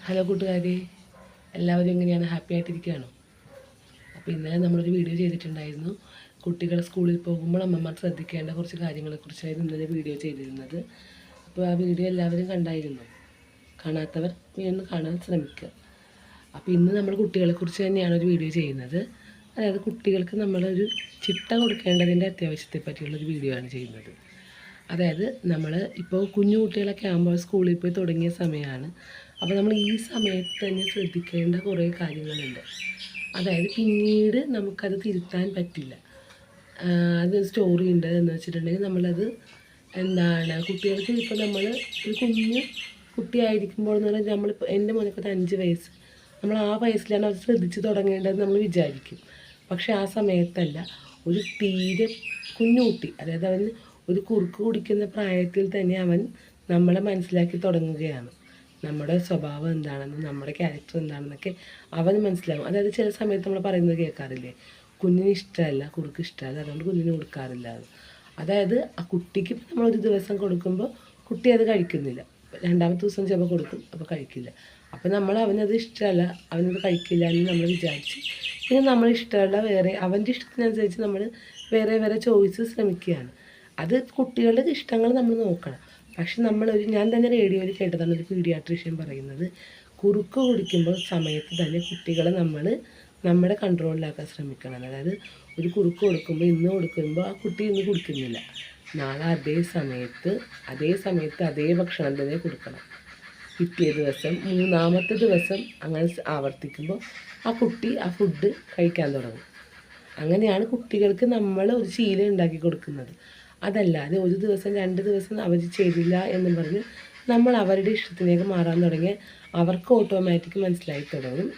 Hello കൂട്ടുകാരെ, എല്ലാവരും എങ്ങനെയാണ്? ഹാപ്പി ആയിട്ടിരിക്കുകയാണോ? അപ്പോൾ ഇന്നലെ നമ്മളൊരു വീഡിയോ ചെയ്തിട്ടുണ്ടായിരുന്നു. കുട്ടികൾ സ്കൂളിൽ പോകുമ്പോൾ അമ്മമാർ ശ്രദ്ധിക്കേണ്ട കുറച്ച് കാര്യങ്ങളെക്കുറിച്ചായിരുന്നു ഇന്നലെ വീഡിയോ ചെയ്തിരുന്നത്. അപ്പോൾ ആ വീഡിയോ എല്ലാവരും കണ്ടായിരുന്നു. കാണാത്തവർ വീണ്ടും കാണാൻ ശ്രമിക്കുക. അപ്പോൾ ഇന്ന് നമ്മൾ കുട്ടികളെക്കുറിച്ച് തന്നെയാണ് ഒരു വീഡിയോ ചെയ്യുന്നത്. അതായത് കുട്ടികൾക്ക് നമ്മളൊരു ചിട്ട കൊടുക്കേണ്ടതിൻ്റെ അത്യാവശ്യത്തെ പറ്റിയുള്ളൊരു വീഡിയോ ആണ് ചെയ്യുന്നത്. അതായത് നമ്മൾ ഇപ്പോൾ കുഞ്ഞു കുട്ടികളൊക്കെ ആകുമ്പോൾ സ്കൂളിൽ പോയി തുടങ്ങിയ സമയമാണ്. അപ്പോൾ നമ്മൾ ഈ സമയത്ത് തന്നെ ശ്രദ്ധിക്കേണ്ട കുറേ കാര്യങ്ങളുണ്ട്. അതായത് പിന്നീട് നമുക്കത് തിരുത്താൻ പറ്റില്ല. അത് സ്റ്റോറി ഉണ്ട് എന്ന് വെച്ചിട്ടുണ്ടെങ്കിൽ നമ്മളത് കുട്ടികൾക്ക് ഇപ്പോൾ നമ്മൾ ഒരു കുഞ്ഞ് കുട്ടിയായിരിക്കുമ്പോൾ എന്ന് പറഞ്ഞാൽ നമ്മളിപ്പോൾ എൻ്റെ മോനൊക്കെ 5 വയസ്സ്, നമ്മൾ ആ വയസ്സിലാണ് അത് ശ്രദ്ധിച്ച് തുടങ്ങേണ്ടത് നമ്മൾ വിചാരിക്കും. പക്ഷേ ആ സമയത്തല്ല. ഒരു തീരെ കുഞ്ഞു കുട്ടി, അതായത് അവൻ ഒരു കുറുക്ക് കുടിക്കുന്ന പ്രായത്തിൽ തന്നെ അവൻ നമ്മളെ മനസ്സിലാക്കി തുടങ്ങുകയാണ്. നമ്മുടെ സ്വഭാവം എന്താണെന്നും നമ്മുടെ ക്യാരക്ടർ എന്താണെന്നൊക്കെ അവന് മനസ്സിലാകും. അതായത് ചില സമയത്ത് നമ്മൾ പറയുന്നത് കേൾക്കാറില്ലേ, കുഞ്ഞിന് ഇഷ്ടമല്ല, കുറുക്ക് ഇഷ്ടമല്ല, അതുകൊണ്ട് കുഞ്ഞിന് കൊടുക്കാറില്ല. അതായത് ആ കുട്ടിക്ക് നമ്മളൊരു ദിവസം കൊടുക്കുമ്പോൾ കുട്ടി അത് കഴിക്കുന്നില്ല, രണ്ടാമത്തെ ദിവസം ചിലപ്പോൾ കൊടുക്കും, അപ്പോൾ കഴിക്കില്ല. അപ്പോൾ നമ്മൾ അവനത് ഇഷ്ടമല്ല, അവനത് കഴിക്കില്ല എന്ന് നമ്മൾ വിചാരിച്ച് പിന്നെ നമ്മളിഷ്ടമുള്ള വേറെ അവൻ്റെ ഇഷ്ടത്തിനനുസരിച്ച് നമ്മൾ വേറെ വേറെ ചോയ്സ് ശ്രമിക്കുകയാണ്. അത് കുട്ടികളുടെ ഇഷ്ടങ്ങൾ നമ്മൾ നോക്കണം. പക്ഷെ ഞാൻ തന്നെ റേഡിയോയിൽ കേട്ടതാണ് ഒരു പീഡിയാട്രീഷ്യൻ പറയുന്നത്, കുറുക്ക് കുടിക്കുമ്പോൾ സമയത്ത് തന്നെ കുട്ടികളെ നമ്മുടെ കൺട്രോളിലാക്കാൻ ശ്രമിക്കണം. അതായത് ഒരു കുറുക്ക് കൊടുക്കുമ്പോൾ ഇന്ന് കൊടുക്കുമ്പോൾ ആ കുട്ടി ഇന്ന് കുടിക്കുന്നില്ല, നാളെ അതേ സമയത്ത് അതേ ഭക്ഷണം തന്നെ കൊടുക്കണം. പിറ്റേ ദിവസം 3-ാമത്തെ ദിവസം അങ്ങനെ ആവർത്തിക്കുമ്പോൾ ആ കുട്ടി ആ ഫുഡ് കഴിക്കാൻ തുടങ്ങും. അങ്ങനെയാണ് കുട്ടികൾക്ക് നമ്മൾ ഒരു ശീലം ഉണ്ടാക്കി കൊടുക്കുന്നത്. അതല്ലാതെ ഒരു ദിവസം 2 ദിവസം അവർ ചെയ്തില്ല എന്നും പറഞ്ഞ് നമ്മൾ അവരുടെ ഇഷ്ടത്തിലേക്ക് മാറാൻ തുടങ്ങിയ അവർക്ക് ഓട്ടോമാറ്റിക് മനസ്സിലായി തുടങ്ങും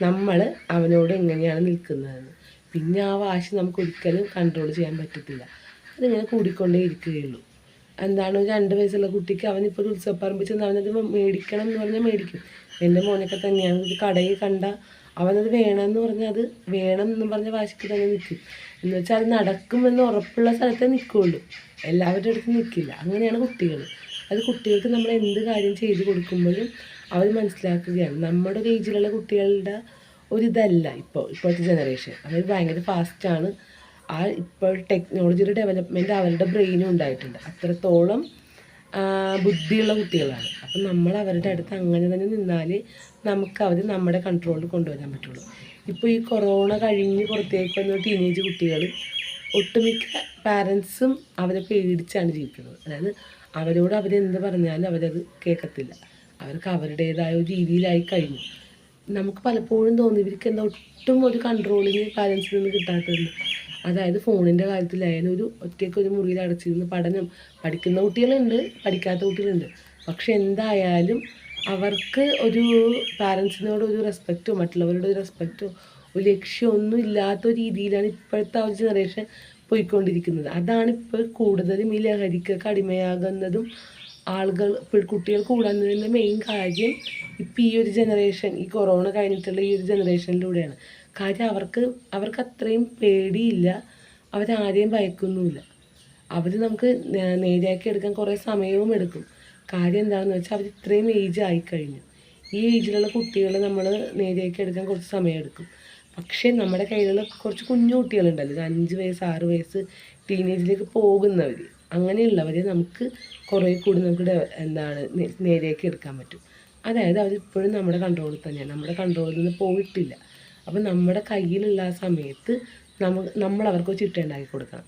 നമ്മൾ അവനോട് എങ്ങനെയാണ് നിൽക്കുന്നതെന്ന്. പിന്നെ ആ വാശി നമുക്കൊരിക്കലും കൺട്രോൾ ചെയ്യാൻ പറ്റത്തില്ല. അതിങ്ങനെ കൂടിക്കൊണ്ടേ ഇരിക്കുകയുള്ളൂ. ഒരു 2 വയസ്സുള്ള കുട്ടിക്ക് അവനിപ്പോൾ ഒരു ഉത്സവപ്പറമ്പിൽ ചെന്ന് അവനത് മേടിക്കണം എന്ന് പറഞ്ഞാൽ മേടിക്കും. എൻ്റെ മോനൊക്കെ തന്നെയാണ്, ഒരു കടയിൽ കണ്ട അവനത് വേണമെന്ന് പറഞ്ഞാൽ അത് വേണം എന്ന് പറഞ്ഞ വാശിക്ക് തന്നെ നിൽക്കും. എന്ന് വെച്ചാൽ അത് നടക്കുമെന്ന് ഉറപ്പുള്ള സ്ഥലത്തേ നിൽക്കുകയുള്ളൂ, എല്ലാവരുടെ അടുത്ത് നിൽക്കില്ല. അങ്ങനെയാണ് കുട്ടികൾ. അത് കുട്ടികൾക്ക് നമ്മൾ എന്ത് കാര്യം ചെയ്ത് കൊടുക്കുമ്പോഴും അവർ മനസ്സിലാക്കുകയാണ്. നമ്മുടെ ഒരു ഏജിലുള്ള കുട്ടികളുടെ ഒരിതല്ല ഇപ്പോഴത്തെ ജനറേഷൻ. അവർ ഭയങ്കര ഫാസ്റ്റാണ്. ഇപ്പോൾ ടെക്നോളജിയുടെ ഡെവലപ്മെൻറ്റ് അവരുടെ ബ്രെയിനും ഉണ്ടായിട്ടുണ്ട്. അത്രത്തോളം ബുദ്ധിയുള്ള കുട്ടികളാണ്. അപ്പം നമ്മൾ അവരുടെ അടുത്ത് അങ്ങനെ തന്നെ നിന്നാൽ നമുക്ക് നമ്മുടെ കൺട്രോളിൽ കൊണ്ടുവരാൻ പറ്റുള്ളൂ. ഇപ്പോൾ ഈ കൊറോണ കഴിഞ്ഞ് പുറത്തേക്ക് വന്ന ടീനേജ് കുട്ടികൾ ഒട്ടുമിക്ക പാരൻസും അവരെ പേടിച്ചാണ് ജീവിക്കുന്നത്. അതായത് അവരോട് അവരെന്ത് പറഞ്ഞാലും അവരത് കേൾക്കത്തില്ല. അവർക്ക് അവരുടേതായ ഒരു രീതിയിലായി കഴിഞ്ഞു. നമുക്ക് പലപ്പോഴും തോന്നി ഇവർക്ക് ഒട്ടും ഒരു കൺട്രോളിങ് പാരൻസിൽ നിന്ന് കിട്ടാത്തതുണ്ട്. അതായത് ഫോണിൻ്റെ കാര്യത്തിലായാലും ഒരു മുറിയിൽ അടച്ചിരുന്ന് പഠിക്കുന്ന കുട്ടികളുണ്ട്, പഠിക്കാത്ത കുട്ടികളുണ്ട്. പക്ഷെ എന്തായാലും അവർക്ക് ഒരു പാരൻസിനോട് ഒരു റെസ്പെക്റ്റോ മറ്റുള്ളവരുടെ ഒരു റെസ്പെക്റ്റോ ഒരു ലക്ഷ്യമൊന്നും ഇല്ലാത്ത രീതിയിലാണ് ഇപ്പോഴത്തെ ആ ഒരു ജനറേഷൻ പോയിക്കൊണ്ടിരിക്കുന്നത്. അതാണിപ്പോൾ കൂടുതലും ഈ ലഹരിക്കൊക്കെ അടിമയാകുന്നതും കുട്ടികൾ കൂടാന്നതിൻ്റെ മെയിൻ കാര്യം. ഇപ്പോൾ ഈ ഒരു ജനറേഷൻ, ഈ കൊറോണ കഴിഞ്ഞിട്ടുള്ള ഈ ഒരു ജനറേഷനിലൂടെയാണ്. കാര്യം അവർക്ക് അത്രയും പേടിയില്ല, അവരാരെയും ഭയക്കുന്നുമില്ല. അവർ നമുക്ക് നേരെയാക്കി എടുക്കാൻ കുറേ സമയവും എടുക്കും. കാര്യം എന്താണെന്ന് വെച്ചാൽ അവർ ഇത്രയും ഏജ് ആയിക്കഴിഞ്ഞു. ഈ ഏജിലുള്ള കുട്ടികളെ നമ്മൾ നേരെയാക്കി എടുക്കാൻ കുറച്ച് സമയം എടുക്കും. പക്ഷേ നമ്മുടെ കയ്യിലുള്ള കുറച്ച് കുഞ്ഞു കുട്ടികളുണ്ടല്ലോ, 5 വയസ്സ് 6 വയസ്സ് ടീനേജിലേക്ക് പോകുന്നവർ, അങ്ങനെയുള്ളവരെ നമുക്ക് കുറേ കൂടി നമുക്ക് നേരെയാക്കി എടുക്കാൻ പറ്റും. അതായത് അവരിപ്പോഴും നമ്മുടെ കൺട്രോളിൽ തന്നെയാണ്, നമ്മുടെ കൺട്രോളിൽ നിന്ന് പോയിട്ടില്ല. അപ്പം നമ്മുടെ കയ്യിലുള്ള ആ സമയത്ത് നമ്മൾ അവർക്ക് ചിട്ട ഉണ്ടാക്കി കൊടുക്കണം.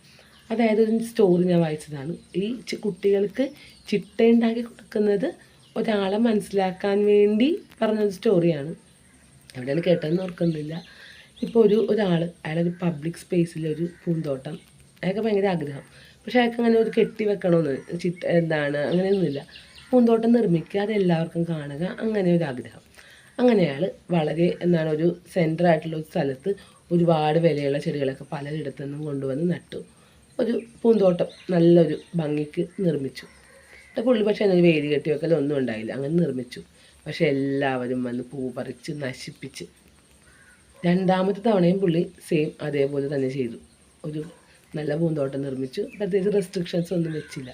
അതായത് ഒരു സ്റ്റോറി ഞാൻ വായിച്ചതാണ്. ഈ കുട്ടികൾക്ക് ചിട്ട ഉണ്ടാക്കി കൊടുക്കുന്നത് ഒരാളെ മനസ്സിലാക്കാൻ വേണ്ടി പറഞ്ഞൊരു സ്റ്റോറിയാണ്. എവിടെയാണ് കേട്ടതെന്ന് ഓർക്കുന്നില്ല. ഇപ്പോൾ അയാളൊരു പബ്ലിക് സ്പേസിലൊരു പൂന്തോട്ടം, അയാൾക്ക് ഭയങ്കര ആഗ്രഹം. പക്ഷെ അയാൾക്ക് അങ്ങനെ ഒരു കെട്ടി വെക്കണമെന്ന് അങ്ങനെയൊന്നുമില്ല. പൂന്തോട്ടം നിർമ്മിക്കുക, അത് എല്ലാവർക്കും കാണുക, അങ്ങനെ ഒരു ആഗ്രഹം. അങ്ങനെ അയാൾ വളരെ ഒരു സെൻറ്ററായിട്ടുള്ള ഒരു സ്ഥലത്ത് ഒരുപാട് വിലയുള്ള ചെടികളൊക്കെ പലയിടത്തു നിന്നും കൊണ്ടുവന്ന് നട്ടു. ഒരു പൂന്തോട്ടം നല്ലൊരു ഭംഗിക്ക് നിർമ്മിച്ചു. പുള്ളി പക്ഷേ അതിനൊരു വേലി കെട്ടി വെക്കലോ ഒന്നും ഉണ്ടായില്ല, അങ്ങനെ നിർമ്മിച്ചു. പക്ഷെ എല്ലാവരും വന്ന് പൂ പറിച്ച് നശിപ്പിച്ച്. 2ാമത്തെ തവണയും പുള്ളി സെയിം അതേപോലെ തന്നെ ചെയ്തു. ഒരു നല്ല പൂന്തോട്ടം നിർമ്മിച്ചു, പ്രത്യേകിച്ച് റെസ്ട്രിക്ഷൻസ് ഒന്നും വെച്ചില്ല.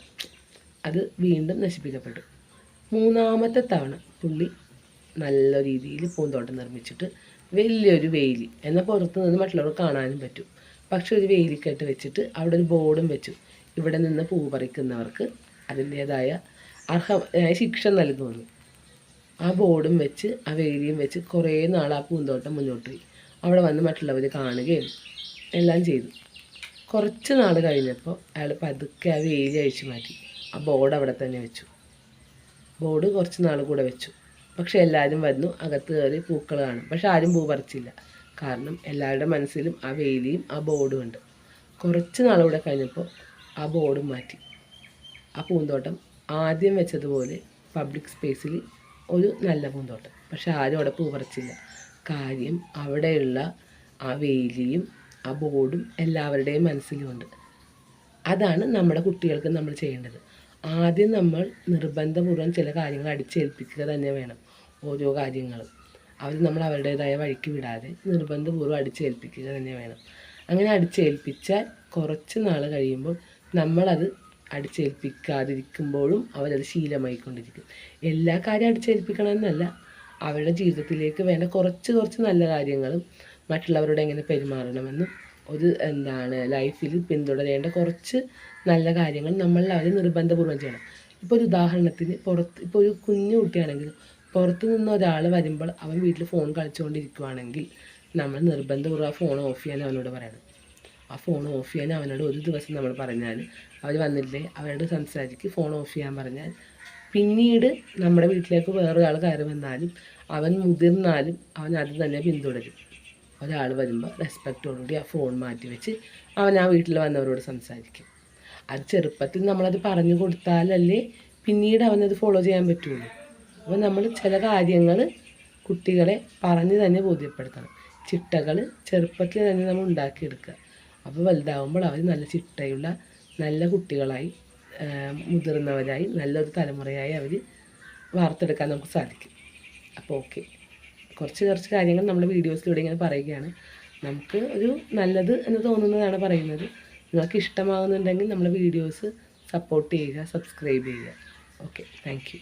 അത് വീണ്ടും നശിപ്പിക്കപ്പെട്ടു. 3ാമത്തെ തവണ പുള്ളി നല്ല രീതിയിൽ പൂന്തോട്ടം നിർമ്മിച്ചിട്ട് വലിയൊരു വെയിൽ, എന്നാൽ പുറത്ത് നിന്ന് മറ്റുള്ളവർക്ക് കാണാനും പറ്റും. പക്ഷെ ഒരു വെയിലിക്കെട്ട് വെച്ചിട്ട് അവിടെ ഒരു ബോർഡും വെച്ചു, ഇവിടെ നിന്ന് പൂ പറിക്കുന്നവർക്ക് അതിൻ്റേതായ അർഹമായ ശിക്ഷ നൽകുമെന്ന്. ആ ബോർഡും വെച്ച് ആ വെയിലിയും വെച്ച് കുറേ നാൾ ആ പൂന്തോട്ടം മുന്നോട്ട് പോയി. അവിടെ വന്ന് മറ്റുള്ളവർ കാണുകയും എല്ലാം ചെയ്തു. കുറച്ച് നാൾ കഴിഞ്ഞപ്പോൾ അയാൾ പതുക്കെ ആ വെയിൽ അഴിച്ചു മാറ്റി. ആ ബോർഡ് അവിടെ തന്നെ വെച്ചു. ബോർഡ് കുറച്ച് നാൾ കൂടെ വെച്ചു. പക്ഷെ എല്ലാവരും വന്നു അകത്ത് കയറി പൂക്കൾ കാണും. പക്ഷെ ആരും പൂ പറിച്ചില്ല. കാരണം എല്ലാവരുടെ മനസ്സിലും ആ വെയിലിയും ആ ബോർഡും ഉണ്ട്. കുറച്ച് നാളുകൂടെ കഴിഞ്ഞപ്പോൾ ആ ബോർഡും മാറ്റി. ആ പൂന്തോട്ടം ആദ്യം വെച്ചതുപോലെ പബ്ലിക് സ്പേസിൽ ഒരു നല്ല പൂന്തോട്ടം. പക്ഷെ ആരും അവിടെ പൂ പറിച്ചില്ല. കാര്യം അവിടെയുള്ള ആ വെയിലിയും ആ ബോർഡും എല്ലാവരുടെയും മനസ്സിലുമുണ്ട്. അതാണ് നമ്മുടെ കുട്ടികൾക്ക് നമ്മൾ ചെയ്യേണ്ടത്. ആദ്യം നമ്മൾ നിർബന്ധപൂർവ്വം ചില കാര്യങ്ങൾ അടിച്ചേൽപ്പിക്കുക തന്നെ വേണം. ഓരോ കാര്യങ്ങളും നമ്മൾ അവരുടേതായ വഴിക്ക് വിടാതെ നിർബന്ധപൂർവ്വം അടിച്ചേൽപ്പിക്കുക തന്നെ വേണം. അങ്ങനെ അടിച്ചേൽപ്പിച്ചാൽ കുറച്ച് നാൾ കഴിയുമ്പോൾ നമ്മളത് അടിച്ചേൽപ്പിക്കാതിരിക്കുമ്പോഴും അവരത് ശീലമായിക്കൊണ്ടിരിക്കും. എല്ലാ കാര്യം അടിച്ചേൽപ്പിക്കണമെന്നല്ല, അവരുടെ ജീവിതത്തിലേക്ക് വേണ്ട കുറച്ച് നല്ല കാര്യങ്ങളും മറ്റുള്ളവരോട് എങ്ങനെ പെരുമാറണമെന്നും ലൈഫിൽ പിന്തുടരേണ്ട കുറച്ച് നല്ല കാര്യങ്ങൾ അവർ നിർബന്ധപൂർവ്വം ചെയ്യണം. ഇപ്പോൾ ഒരു ഉദാഹരണത്തിന് ഇപ്പോൾ ഒരു കുഞ്ഞു കുട്ടിയാണെങ്കിൽ പുറത്ത് നിന്ന് ഒരാൾ വരുമ്പോൾ അവൻ വീട്ടിൽ ഫോൺ കളിച്ചുകൊണ്ടിരിക്കുകയാണെങ്കിൽ നമ്മൾ നിർബന്ധപൂർവ്വം ആ ഫോൺ ഓഫ് ചെയ്യാൻ അവനോട് പറയണം. ആ ഫോൺ ഓഫ് ചെയ്യാൻ അവനോട് ഒരു ദിവസം നമ്മൾ പറഞ്ഞാൽ അവർ വന്നില്ലേ അവരോട് സംസാരിക്ക് ഫോൺ ഓഫ് ചെയ്യാൻ പറഞ്ഞാൽ പിന്നീട് നമ്മുടെ വീട്ടിലേക്ക് വേറൊരാൾ കയറി വന്നാലും അവൻ മുതിർന്നാലും അവൻ അത് തന്നെ പിന്തുടരും. ഒരാൾ വരുമ്പോൾ റെസ്പെക്റ്റോടുകൂടി ആ ഫോൺ മാറ്റി വെച്ച് അവൻ ആ വീട്ടിൽ വന്നവരോട് സംസാരിക്കും. അത് ചെറുപ്പത്തിൽ നമ്മളത് പറഞ്ഞു കൊടുത്താലല്ലേ പിന്നീട് അവനത് ഫോളോ ചെയ്യാൻ പറ്റുള്ളൂ. അപ്പോൾ നമ്മൾ ചില കാര്യങ്ങൾ കുട്ടികളെ പറഞ്ഞ് തന്നെ ബോധ്യപ്പെടുത്തണം. ചിട്ടകൾ ചെറുപ്പത്തിൽ തന്നെ നമ്മൾ ഉണ്ടാക്കിയെടുക്കുക. അപ്പോൾ വലുതാകുമ്പോൾ അവർ നല്ല ചിട്ടയുള്ള നല്ല കുട്ടികളായി മുതിർന്നവരായി നല്ലൊരു തലമുറയായി അവർ വാർത്തെടുക്കാൻ നമുക്ക് സാധിക്കും. അപ്പോൾ ഓക്കെ, കുറച്ച് കാര്യങ്ങൾ നമ്മുടെ വീഡിയോസിലൂടെ ഇങ്ങനെ പറയുകയാണ്. നമുക്ക് ഒരു നല്ലത് എന്ന് തോന്നുന്നതാണ് പറയുന്നത്. നിങ്ങൾക്ക് ഇഷ്ടമാകുന്നുണ്ടെങ്കിൽ നമ്മുടെ വീഡിയോസ് സപ്പോർട്ട് ചെയ്യുക, സബ്സ്ക്രൈബ് ചെയ്യുക. Okay, thank you.